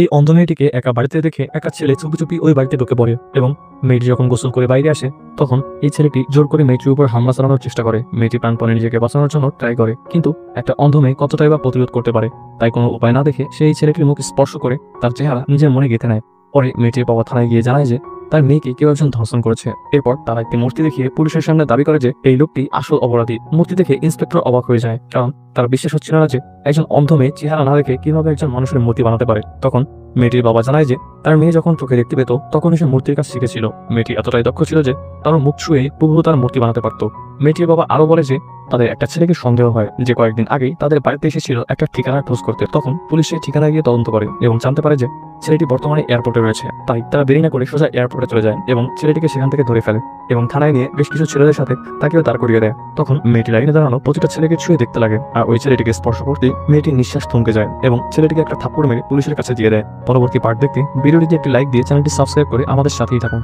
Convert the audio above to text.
এই অন্ধ মেয়েটিকে একা বাড়িতে দেখে একটা ছেলে চুপি চুপি ওই বাড়িতে ঢুকে পড়ে এবং মেয়েটি যখন গোসল করে বাইরে আসে তখন এই ছেলেটি জোর করে মেয়েটির উপর হামলা চালানোর চেষ্টা করে। মেয়েটি প্রাণপণে নিজেকে বাঁচানোর জন্য ট্রাই করে, কিন্তু একটা অন্ধ মেয়ে কতটাই বা প্রতিরোধ করতে পারে। তাই কোনো উপায় না দেখে সেই ছেলেটির মুখ স্পর্শ করে তার চেহারা নিজের মনে গেঁথে নেয়। পরে মেয়েটির বাবা থানায় গিয়ে জানায় যে তার মেয়েকে কেউ একজন ধর্ষণ করেছে। এরপর তারা একটি মূর্তি দেখিয়ে পুলিশের সামনে দাবি করে যে এই লোকটি আসল অপরাধী। মূর্তি দেখে ইন্সপেক্টর অবাক হয়ে যায়, কারণ তার বিশ্বাস হচ্ছিল না যে একজন অন্ধ মেয়ে চেহারা না দেখে কিভাবে একজন মানুষের মূর্তি বানাতে পারে। তখন মেয়েটির বাবা জানায় যে তার মেয়ে যখন চোখে দেখতে পেত তখন সে মূর্তির কাজ শিখেছিল। মেয়েটি এতটাই দক্ষ ছিল যে তার মুখ ছুঁয়ে হুবহু তার মূর্তি বানাতে পারত। মেয়েটির বাবা আরো বলে যে তাদের একটা ছেলেকে সন্দেহ হয় যে কয়েকদিন আগেই তাদের বাড়িতে এসেছিল একটা ঠিকানা খোঁজ করতে। তখন পুলিশ সেই ঠিকানায় গিয়ে তদন্ত করে এবং জানতে পারে যে ছেলেটি বর্তমানে এয়ারপোর্টে রয়েছে। তাই তারা দেরি না করে সোজা এয়ারপোর্টে চলে যায় এবং ছেলেটিকে সেখান থেকে ধরে ফেলে এবং থানায় নিয়ে বেশ কিছু ছেলেদের সাথে তাকেও দাঁড় করিয়ে দেয়। তখন মেয়েটি লাইনে দাঁড়ানো প্রতিটা ছেলেকে ছুঁয়ে দেখতে লাগে, আর ওই ছেলেটিকে স্পর্শ করতে মেয়েটির নিঃশ্বাস থমকে যায় এবং ছেলেটিকে একটা থাপ্পড় মেরে পুলিশের কাছে দিয়ে দেয়। পরবর্তী পার্ট দেখতে ভিডিওটিতে একটি লাইক দিয়ে চ্যানেলটি সাবস্ক্রাইব করে আমাদের সাথেই থাকুন।